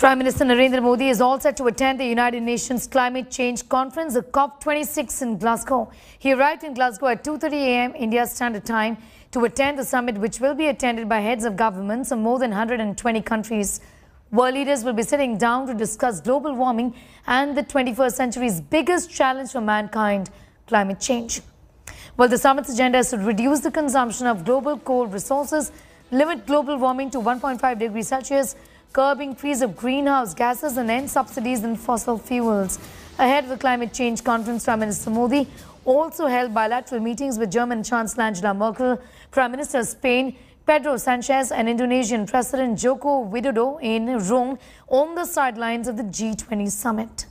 Prime Minister Narendra Modi is all set to attend the United Nations Climate Change Conference, the COP-26 in Glasgow. He arrived in Glasgow at 2:30 a.m. India Standard Time to attend the summit, which will be attended by heads of governments of more than 120 countries. World leaders will be sitting down to discuss global warming and the 21st century's biggest challenge for mankind, climate change. Well, the summit's agenda is to reduce the consumption of global coal resources, limit global warming to 1.5 degrees Celsius, curb increase of greenhouse gases and end subsidies in fossil fuels. Ahead of the climate change conference, Prime Minister Modi also held bilateral meetings with German Chancellor Angela Merkel, Prime Minister of Spain Pedro Sanchez and Indonesian President Joko Widodo in Rome on the sidelines of the G20 summit.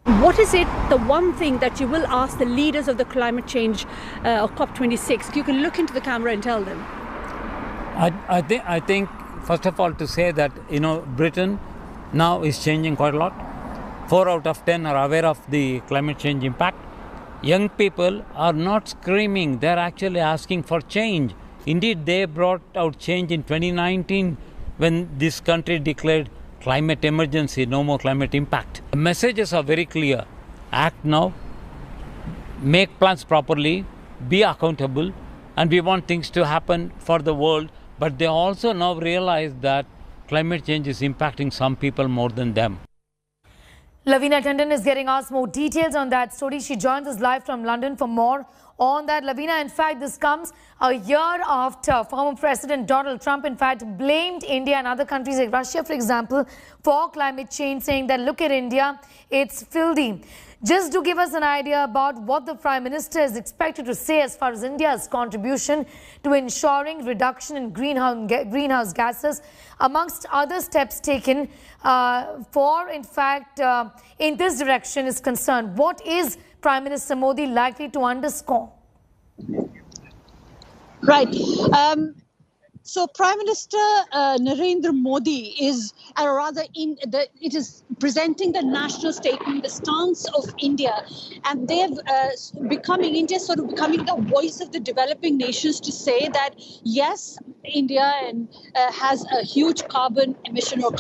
What is it, the one thing that you will ask the leaders of the climate change of COP26? You can look into the camera and tell them. I think first of all, to say that, Britain now is changing quite a lot. 4 out of 10 are aware of the climate change impact. Young people are not screaming, they're actually asking for change. Indeed, they brought out change in 2019 when this country declared climate emergency, no more climate impact. The messages are very clear. Act now, make plans properly, be accountable, and we want things to happen for the world. But they also now realize that climate change is impacting some people more than them. Lavina Tandon is getting us more details on that story. She joins us live from London for more on that. Lavina, in fact, this comes a year after former President Donald Trump, in fact, blamed India and other countries like Russia, for example, for climate change, saying that, look at India, it's filthy. Just to give us an idea about what the Prime Minister is expected to say as far as India's contribution to ensuring reduction in greenhouse gases, amongst other steps taken in this direction is concerned. What is Prime Minister Modi likely to underscore? Right. So Prime Minister Narendra Modi is, it is presenting the national statement, the stance of India, and they've India sort of becoming the voice of the developing nations to say that yes, India has a huge carbon emission or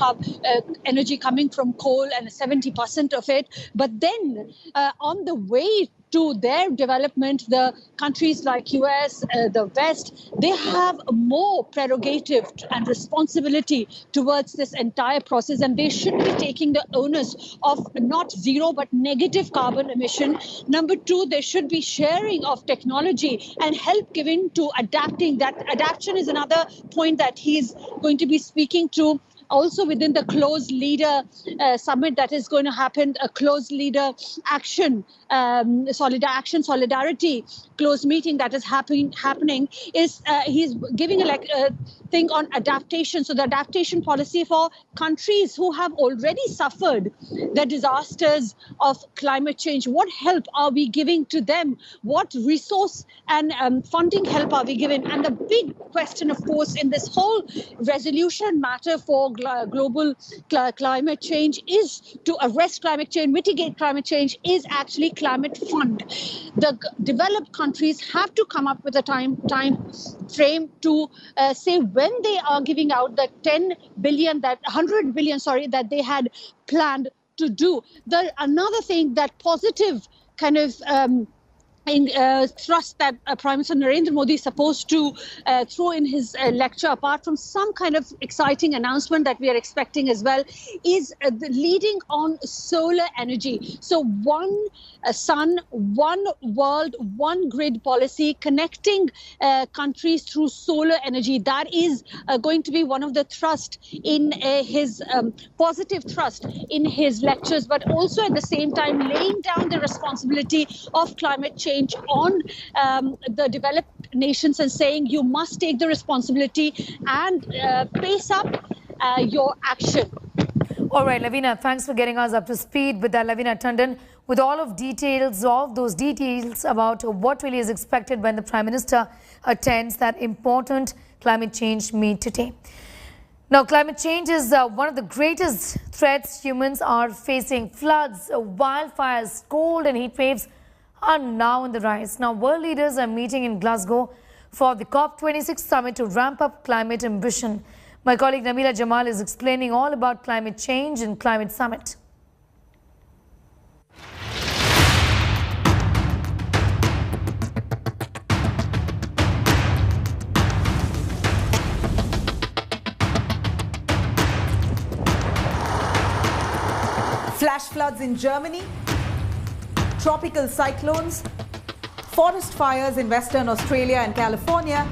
energy coming from coal and 70% of it, but then on the way to their development, the countries like US, the West, they have more prerogative and responsibility towards this entire process, and they should be taking the onus of not zero but negative carbon emission. Number two, there should be sharing of technology and help given to adapting. That adaptation is another point that he's going to be speaking to. Also within the closed leader summit that is going to happen, a closed leader solidarity closed meeting that is happening is he's giving a thing on adaptation. So the adaptation policy for countries who have already suffered the disasters of climate change. What help are we giving to them? What resource and funding help are we giving? And the big question, of course, in this whole resolution matter for global climate change is to arrest climate change, mitigate climate change, is actually climate fund. The developed countries have to come up with a time frame to say when they are giving out the 100 billion, that they had planned to do. Another thing, that positive kind of thrust that Prime Minister Narendra Modi is supposed to throw in his lecture, apart from some kind of exciting announcement that we are expecting as well, is the leading on solar energy. So one sun, one world, one grid policy, connecting countries through solar energy. That is going to be one of the thrust in his positive thrust in his lectures, but also at the same time laying down the responsibility of climate change on the developed nations and saying you must take the responsibility and pace up your action. All right, Lavina, thanks for getting us up to speed with that. Lavina Tandon, with all of those details about what really is expected when the Prime Minister attends that important climate change meet today. Now, climate change is one of the greatest threats humans are facing. Floods, wildfires, cold and heat waves are now on the rise. Now, world leaders are meeting in Glasgow for the COP-26 summit to ramp up climate ambition. My colleague Nabila Jamal is explaining all about climate change and climate summit. Flash floods in Germany, tropical cyclones, forest fires in Western Australia and California,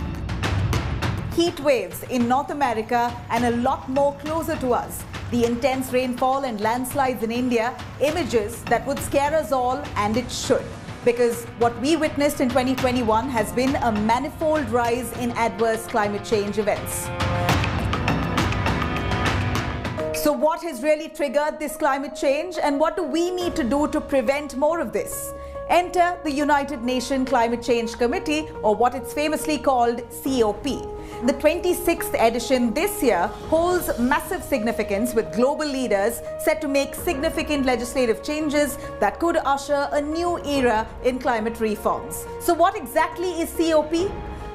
heat waves in North America, and a lot more closer to us. The intense rainfall and landslides in India, images that would scare us all, and it should. Because what we witnessed in 2021 has been a manifold rise in adverse climate change events. So what has really triggered this climate change, and what do we need to do to prevent more of this? Enter the United Nations Climate Change Committee, or what it's famously called COP. The 26th edition this year holds massive significance, with global leaders set to make significant legislative changes that could usher a new era in climate reforms. So what exactly is COP?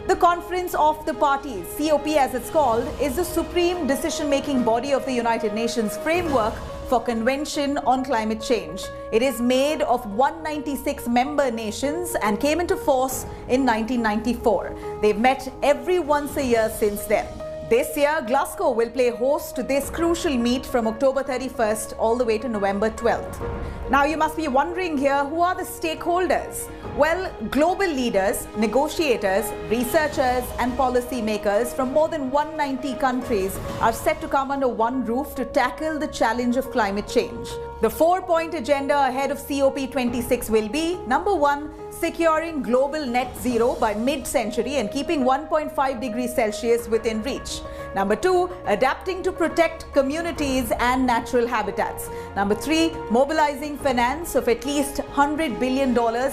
The Conference of the Parties, COP as it's called, is the supreme decision-making body of the United Nations framework for Convention on Climate Change. It is made of 196 member nations and came into force in 1994. They've met every once a year since then. This year, Glasgow will play host to this crucial meet from October 31st all the way to November 12th. Now you must be wondering here, who are the stakeholders? Well, global leaders, negotiators, researchers and policymakers from more than 190 countries are set to come under one roof to tackle the challenge of climate change. The 4-point agenda ahead of COP26 will be: number 1, securing global net zero by mid-century and keeping 1.5 degrees Celsius within reach. Number 2, adapting to protect communities and natural habitats. Number 3, mobilizing finance of at least $100 billion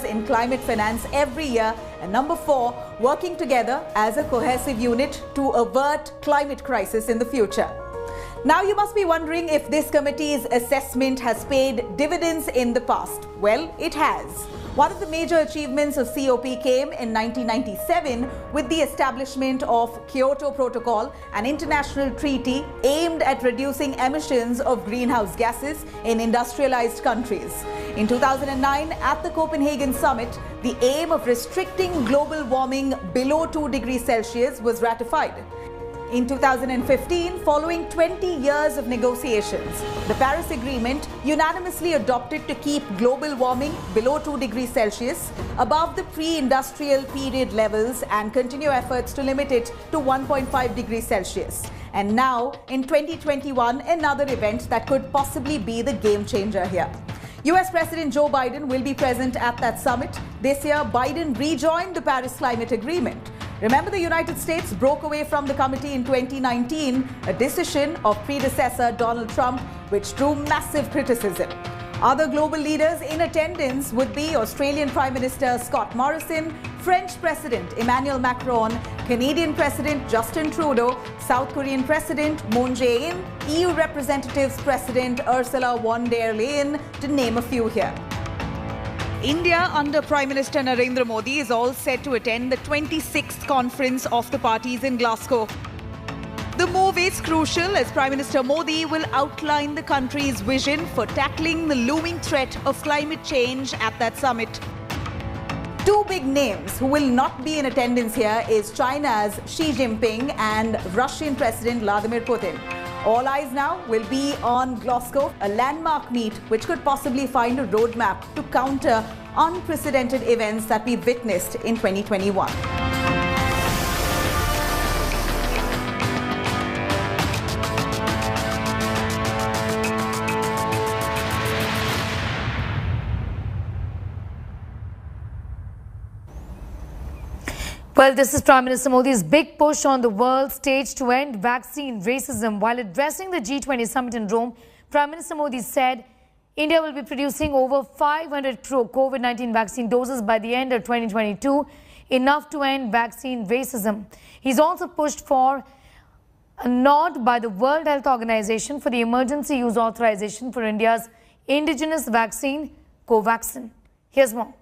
in climate finance every year. And number 4, working together as a cohesive unit to avert climate crisis in the future. Now you must be wondering if this committee's assessment has paid dividends in the past. Well, it has. One of the major achievements of COP came in 1997 with the establishment of Kyoto Protocol, an international treaty aimed at reducing emissions of greenhouse gases in industrialized countries. In 2009, at the Copenhagen summit, the aim of restricting global warming below 2 degrees Celsius was ratified. In 2015, following 20 years of negotiations, the Paris Agreement unanimously adopted to keep global warming below 2 degrees Celsius, above the pre-industrial period levels, and continue efforts to limit it to 1.5 degrees Celsius. And now, in 2021, another event that could possibly be the game changer here. US President Joe Biden will be present at that summit. This year, Biden rejoined the Paris Climate Agreement. Remember, the United States broke away from the committee in 2019, a decision of predecessor Donald Trump, which drew massive criticism. Other global leaders in attendance would be Australian Prime Minister Scott Morrison, French President Emmanuel Macron, Canadian President Justin Trudeau, South Korean President Moon Jae-in, EU Representatives President Ursula von der Leyen, to name a few here. India, under Prime Minister Narendra Modi, is all set to attend the 26th Conference of the Parties in Glasgow. The move is crucial as Prime Minister Modi will outline the country's vision for tackling the looming threat of climate change at that summit. Two big names who will not be in attendance here is China's Xi Jinping and Russian President Vladimir Putin. All eyes now will be on Glasgow, a landmark meet which could possibly find a roadmap to counter unprecedented events that we witnessed in 2021. Well, this is Prime Minister Modi's big push on the world stage to end vaccine racism. While addressing the G20 summit in Rome, Prime Minister Modi said India will be producing over 500 crore COVID-19 vaccine doses by the end of 2022, enough to end vaccine racism. He's also pushed for a nod by the World Health Organization for the emergency use authorization for India's indigenous vaccine, Covaxin. Here's more.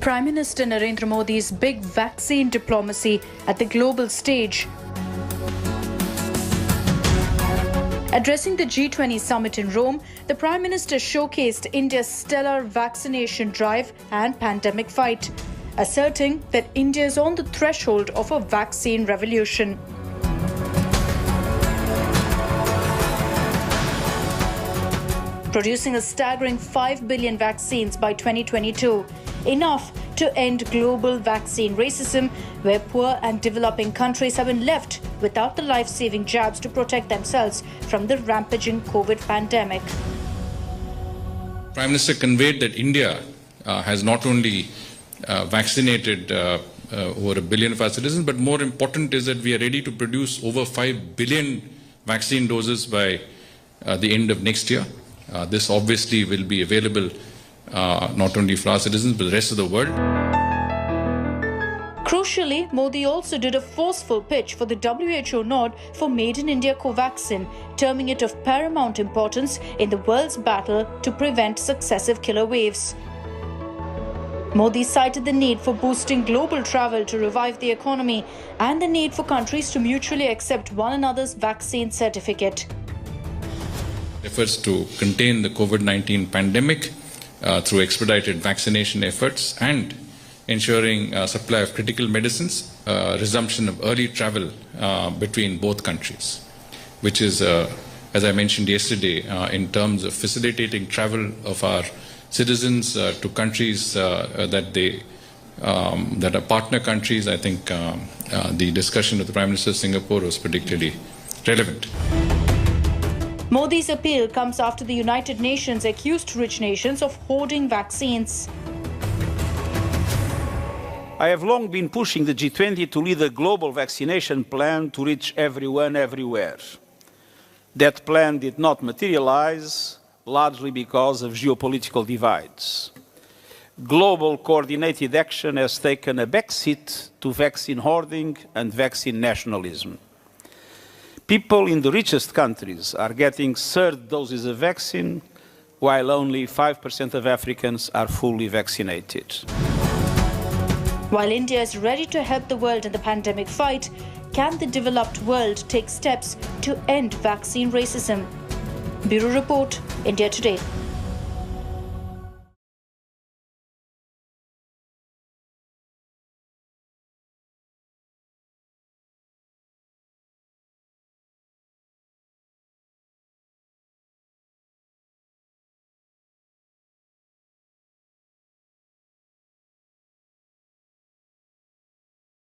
Prime Minister Narendra Modi's big vaccine diplomacy at the global stage. Addressing the G20 summit in Rome, the Prime Minister showcased India's stellar vaccination drive and pandemic fight, asserting that India is on the threshold of a vaccine revolution. Producing a staggering 5 billion vaccines by 2022, enough to end global vaccine racism, where poor and developing countries have been left without the life-saving jabs to protect themselves from the rampaging COVID pandemic. Prime Minister conveyed that India has not only vaccinated over 1 billion of our citizens, but more important is that we are ready to produce over 5 billion vaccine doses by the end of next year. This obviously will be available not only for our citizens, but the rest of the world. Crucially, Modi also did a forceful pitch for the WHO nod for Made in India Covaxin, terming it of paramount importance in the world's battle to prevent successive killer waves. Modi cited the need for boosting global travel to revive the economy and the need for countries to mutually accept one another's vaccine certificate. Efforts to contain the COVID-19 pandemic through expedited vaccination efforts and ensuring supply of critical medicines, resumption of early travel between both countries, which is, as I mentioned yesterday, in terms of facilitating travel of our citizens to countries that are partner countries. I think the discussion with the Prime Minister of Singapore was particularly relevant. Modi's appeal comes after the United Nations accused rich nations of hoarding vaccines. I have long been pushing the G20 to lead a global vaccination plan to reach everyone everywhere. That plan did not materialize, largely because of geopolitical divides. Global coordinated action has taken a backseat to vaccine hoarding and vaccine nationalism. People in the richest countries are getting third doses of vaccine, while only 5% of Africans are fully vaccinated. While India is ready to help the world in the pandemic fight, can the developed world take steps to end vaccine racism? Bureau Report, India Today.